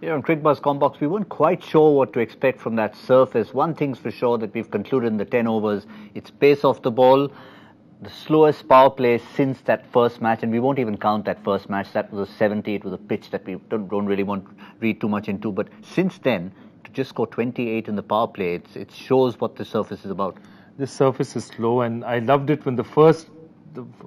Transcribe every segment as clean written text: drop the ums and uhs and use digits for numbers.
Here on Cricbuzz Comm, we weren't quite sure what to expect from that surface. One thing's for sure that we've concluded in the 10 overs, it's pace off the ball, the slowest power play since that first match, and we won't even count that first match. That was a 70, it was a pitch that we don't really want to read too much into. But since then, to just score 28 in the power play, it shows what the surface is about. This surface is slow, and I loved it when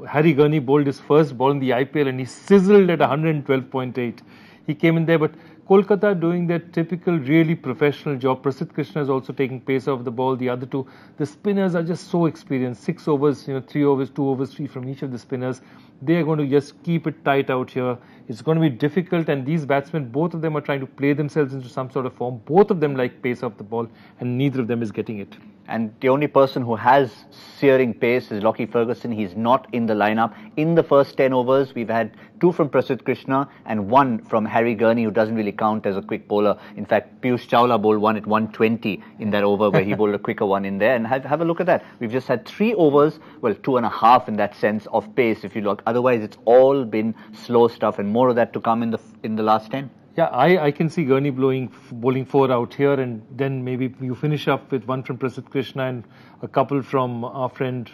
Harry Gurney bowled his first ball in the IPL and he sizzled at 112.8. He came in there, but Kolkata doing their typical really professional job. Prasidh Krishna is also taking pace off the ball. The other two, the spinners are just so experienced. 6 overs, 3 overs, 2 overs, 3 from each of the spinners. They are going to just keep it tight out here. It's going to be difficult, and these batsmen, both of them are trying to play themselves into some sort of form. Both of them like pace off the ball, and neither of them is getting it. And the only person who has searing pace is Lockie Ferguson. He's not in the lineup. In the first 10 overs, we've had 2 from Prasidh Krishna and 1 from Harry Gurney, who doesn't really count as a quick bowler. In fact, Piyush Chawla bowled 1 at 120 in that over where he bowled a quicker one in there. And have a look at that. We've just had 3 overs, well, 2.5 in that sense of pace, if you look. Otherwise, it's all been slow stuff, and more of that to come in the last 10. Yeah, I can see Gurney bowling 4 out here, and then maybe you finish up with 1 from Prasidh Krishna and a couple from our friend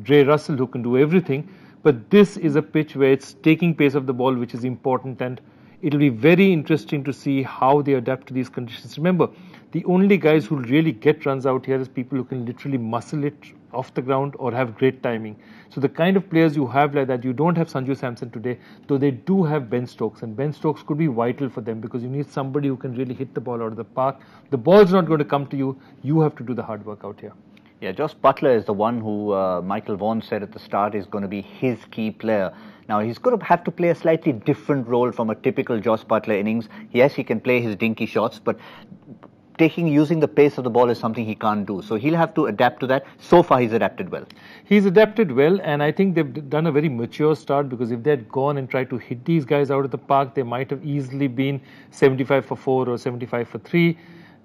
Dre Russell, who can do everything. But this is a pitch where it's taking pace of the ball, which is important, and it'll be very interesting to see how they adapt to these conditions. Remember, the only guys who really get runs out here is people who can literally muscle it off the ground or have great timing. So the kind of players you have like that, you don't have Sanju Samson today, though they do have Ben Stokes, and Ben Stokes could be vital for them because you need somebody who can really hit the ball out of the park. The ball's not going to come to you. You have to do the hard work out here. Yeah, Josh Buttler is the one who Michael Vaughan said at the start is going to be his key player. Now, he's going to have to play a slightly different role from a typical Josh Buttler innings. Yes, he can play his dinky shots, but using the pace of the ball is something he can't do. So he'll have to adapt to that. So far, he's adapted well. He's adapted well, and I think they've done a very mature start, because if they had gone and tried to hit these guys out of the park, they might have easily been 75 for 4 or 75 for 3.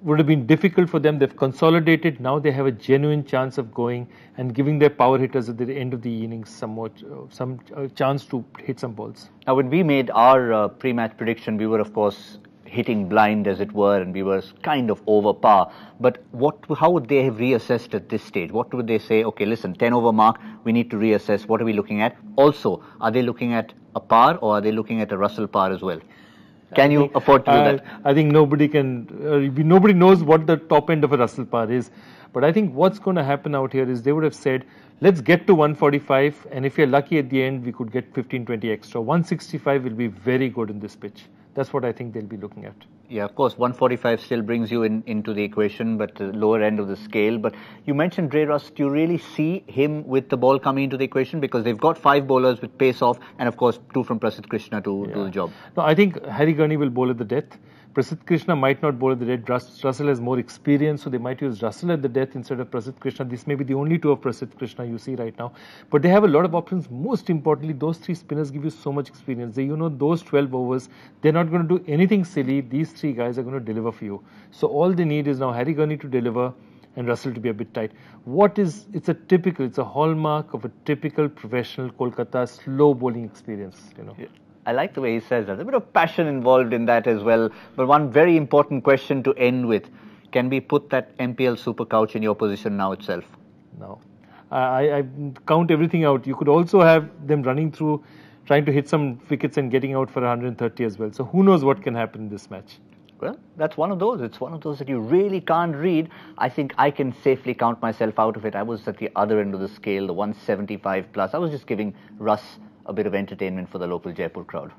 Would have been difficult for them. They've consolidated. Now they have a genuine chance of going and giving their power hitters at the end of the innings some chance to hit some balls. Now, when we made our pre-match prediction, we were, of course, hitting blind, as it were, and we were kind of over par. But how would they have reassessed at this stage? What would they say? Okay, listen, 10 over mark, we need to reassess. What are we looking at? Also, are they looking at a par, or are they looking at a Russell par as well? Can you afford to do that? I think nobody knows what the top end of a Russell par is. But I think what's going to happen out here is they would have said, let's get to 145, and if you're lucky at the end, we could get 15-20 extra. 165 will be very good in this pitch. That's what I think they'll be looking at. Yeah, of course, 145 still brings you into the equation, but the lower end of the scale. But you mentioned Dre Russ. Do you really see him with the ball coming into the equation? Because they've got 5 bowlers with pace off, and of course 2 from Prasidh Krishna to do the job. No, I think Harry Gurney will bowl at the death. Prasidh Krishna might not bowl at the death. Russell has more experience, so they might use Russell at the death instead of Prasidh Krishna. This may be the only 2 of Prasidh Krishna you see right now. But they have a lot of options. Most importantly, those 3 spinners give you so much experience. Those 12 overs, they're not going to do anything silly. These 3 guys are going to deliver for you. So all they need is now Harry Gurney to deliver and Russell to be a bit tight. It's a hallmark of a typical professional Kolkata slow bowling experience. Yeah. I like the way he says that. There's a bit of passion involved in that as well. But one very important question to end with. Can we put that MPL Super Couch in your position now itself? No. I count everything out. You could also have them running through, trying to hit some wickets and getting out for 130 as well. So who knows what can happen in this match. Well, that's one of those. It's one of those that you really can't read. I think I can safely count myself out of it. I was at the other end of the scale, the 175 plus. I was just giving Russ a bit of entertainment for the local Jaipur crowd.